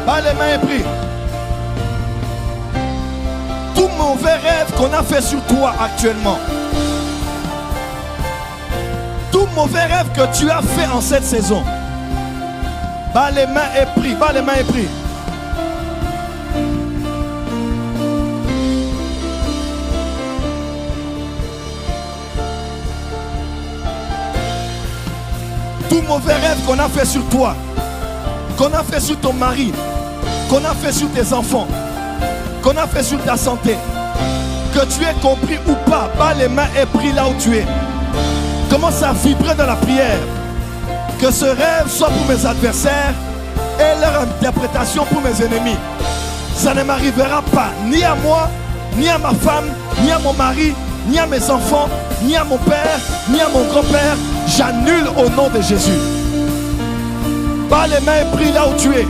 Bas les mains et prie. Tout mauvais rêve qu'on a fait sur toi actuellement. Tout mauvais rêve que tu as fait en cette saison. Bas les mains et prie, bas les mains et prie. Tout mauvais rêve qu'on a fait sur toi, qu'on a fait sur ton mari, qu'on a fait sur tes enfants, qu'on a fait sur ta santé, que tu aies compris ou pas, bas les mains et prie là où tu es. Commence à vibrer dans la prière. Que ce rêve soit pour mes adversaires et leur interprétation pour mes ennemis. Ça ne m'arrivera pas, ni à moi, ni à ma femme, ni à mon mari, ni à mes enfants, ni à mon père, ni à mon grand-père. J'annule au nom de Jésus. Bas les mains et prie là où tu es.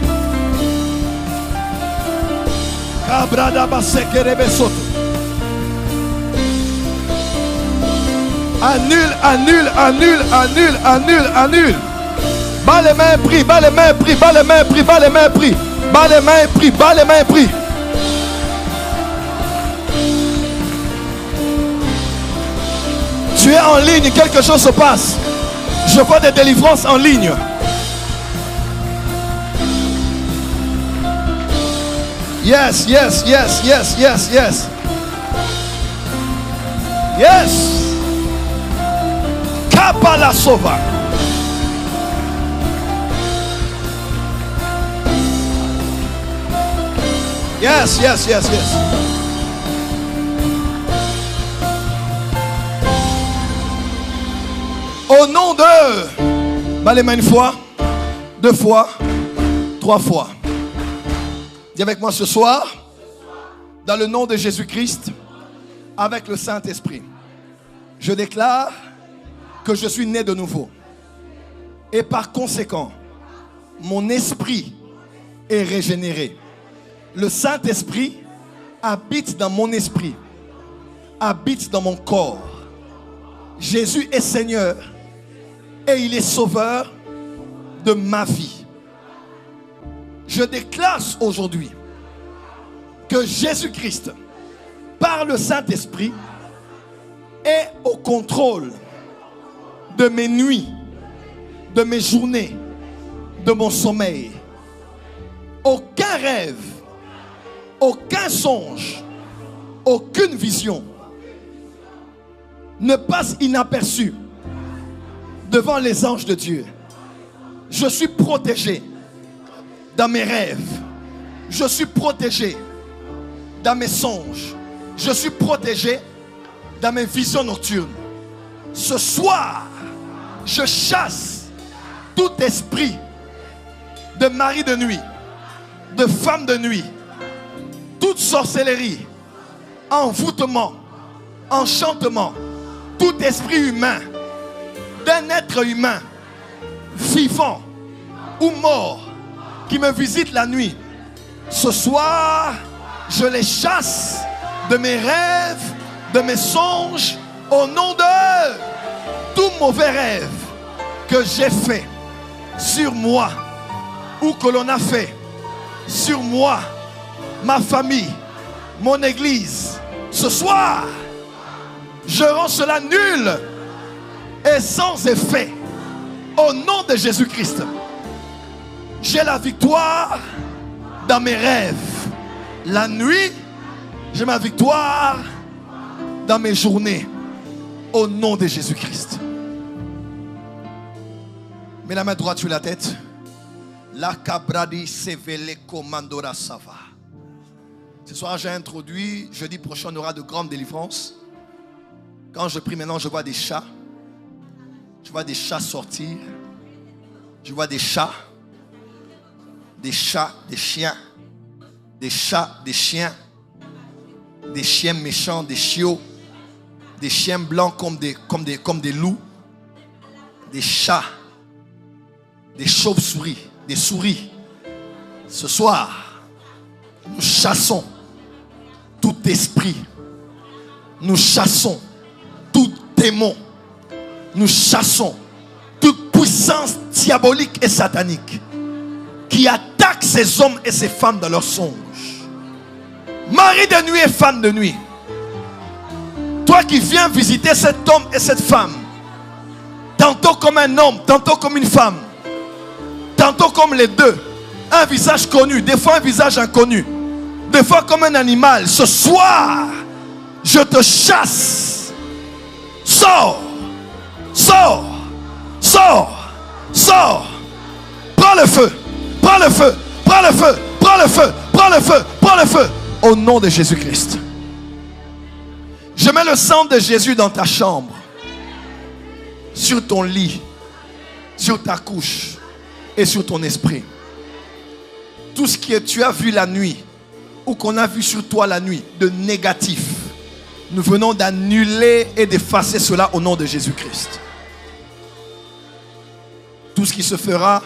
Annule, annule, annule, annule, annule, annule. Bas les mains et prie, bas les mains et prie, bas les mains et prie, bas les mains et prie. Bas les mains et prie, bas les mains et prie. Tu es en ligne, quelque chose se passe. Je vois des délivrances en ligne. Yes, yes, yes, yes, yes, yes. Yes. Kapala Sova. Yes, yes, yes, yes. Au nom de... Bas les mains une fois, 2 fois, 3 fois. Dis avec moi ce soir, dans le nom de Jésus-Christ, avec le Saint-Esprit, je déclare que je suis né de nouveau. Et par conséquent, mon esprit est régénéré. Le Saint-Esprit habite dans mon esprit, habite dans mon corps. Jésus est Seigneur et il est sauveur de ma vie. Je déclare aujourd'hui que Jésus-Christ, par le Saint-Esprit, est au contrôle de mes nuits, de mes journées, de mon sommeil. Aucun rêve, aucun songe, aucune vision ne passe inaperçu devant les anges de Dieu. Je suis protégé dans mes rêves. Je suis protégé dans mes songes. Je suis protégé dans mes visions nocturnes. Ce soir, je chasse tout esprit de mari de nuit, de femme de nuit, toute sorcellerie, envoûtement, enchantement, tout esprit humain, d'un être humain, vivant ou mort, qui me visite la nuit. Ce soir, je les chasse de mes rêves, de mes songes, au nom de tout mauvais rêve que j'ai fait sur moi ou que l'on a fait sur moi, ma famille, mon église. Ce soir, je rends cela nul et sans effet au nom de Jésus-Christ. J'ai la victoire dans mes rêves. La nuit, j'ai ma victoire dans mes journées. Au nom de Jésus-Christ. Mets la main droite sur la tête. La cabradi sevele commandora sava. Ce soir, j'ai introduit. Jeudi prochain, on aura de grandes délivrances. Quand je prie maintenant, je vois des chats. Je vois des chats sortir. Je vois des chats. Des chats, des chiens. Des chats, des chiens. Des chiens méchants, des chiots. Des chiens blancs comme des loups. Des chats. Des chauves-souris. Des souris. Ce soir, nous chassons tout esprit. Nous chassons tout démon. Nous chassons toute puissance diabolique et satanique qui attaque ces hommes et ces femmes dans leurs songes. Mari de nuit et femme de nuit. Toi qui viens visiter cet homme et cette femme, tantôt comme un homme, tantôt comme une femme, tantôt comme les deux, un visage connu, des fois un visage inconnu, des fois comme un animal. Ce soir, je te chasse. Sors, sors, sors, sors. Prends le feu, prends le feu, prends le feu, prends le feu, prends le feu, prends le feu. Au nom de Jésus-Christ. Je mets le sang de Jésus dans ta chambre, sur ton lit, sur ta couche et sur ton esprit. Tout ce que tu as vu la nuit ou qu'on a vu sur toi la nuit de négatif, nous venons d'annuler et d'effacer cela au nom de Jésus-Christ. Tout ce qui se fera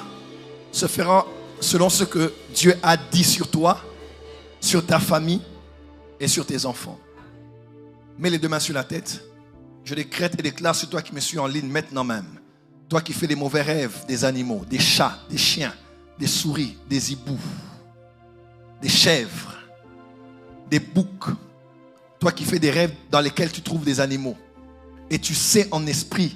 selon ce que Dieu a dit sur toi, sur ta famille et sur tes enfants. Mets les deux mains sur la tête. Je décrète et déclare sur toi qui me suis en ligne maintenant même. Toi qui fais des mauvais rêves des animaux, des chats, des chiens, des souris, des hiboux, des chèvres, des boucs. Toi qui fais des rêves dans lesquels tu trouves des animaux. Et tu sais en esprit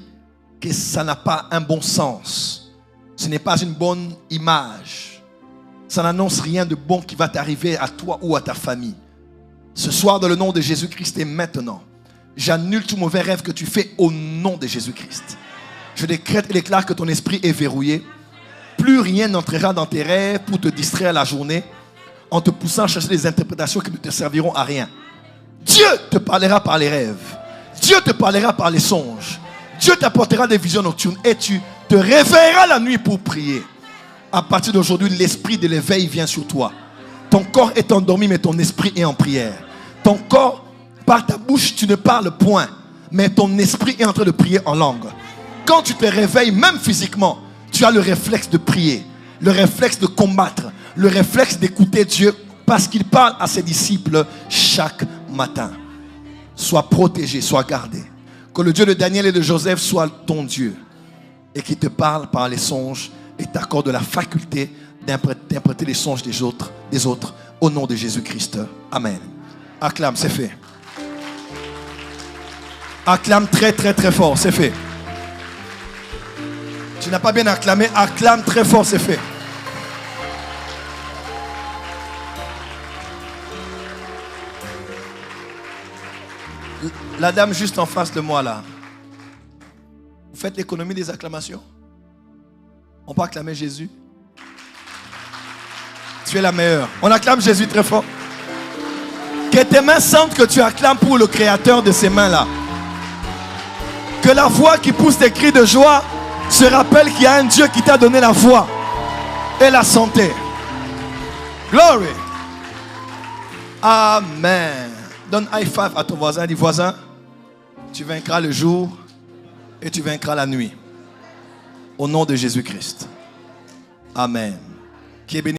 que ça n'a pas un bon sens. Ce n'est pas une bonne image. Ça n'annonce rien de bon qui va t'arriver à toi ou à ta famille. Ce soir, dans le nom de Jésus-Christ et maintenant, j'annule tout mauvais rêve que tu fais au nom de Jésus-Christ. Je décrète et déclare que ton esprit est verrouillé. Plus rien n'entrera dans tes rêves pour te distraire la journée en te poussant à chercher des interprétations qui ne te serviront à rien. Dieu te parlera par les rêves. Dieu te parlera par les songes. Dieu t'apportera des visions nocturnes et tu te réveilleras la nuit pour prier. À partir d'aujourd'hui, l'esprit de l'éveil vient sur toi. Ton corps est endormi, mais ton esprit est en prière. Ton corps, par ta bouche, tu ne parles point, mais ton esprit est en train de prier en langue. Quand tu te réveilles, même physiquement, tu as le réflexe de prier, le réflexe de combattre, le réflexe d'écouter Dieu parce qu'il parle à ses disciples chaque matin. Sois protégé, sois gardé. Que le Dieu de Daniel et de Joseph soit ton Dieu et qu'il te parle par les songes et t'accorde la faculté d'interpréter les songes des autres au nom de Jésus-Christ. Amen. Acclame, c'est fait. Acclame très très très fort, c'est fait. Tu n'as pas bien acclamé, acclame très fort, c'est fait. La dame juste en face de moi là. Vous faites l'économie des acclamations? On peut acclamer Jésus? Tu es la meilleure. On acclame Jésus très fort. Que tes mains sentent que tu acclames pour le créateur de ces mains là. Que la voix qui pousse des cris de joie se rappelle qu'il y a un Dieu qui t'a donné la voix et la santé. Glory. Amen. Donne high five à ton voisin. Dis voisin, tu vaincras le jour et tu vaincras la nuit. Au nom de Jésus-Christ. Amen. Qui est béni.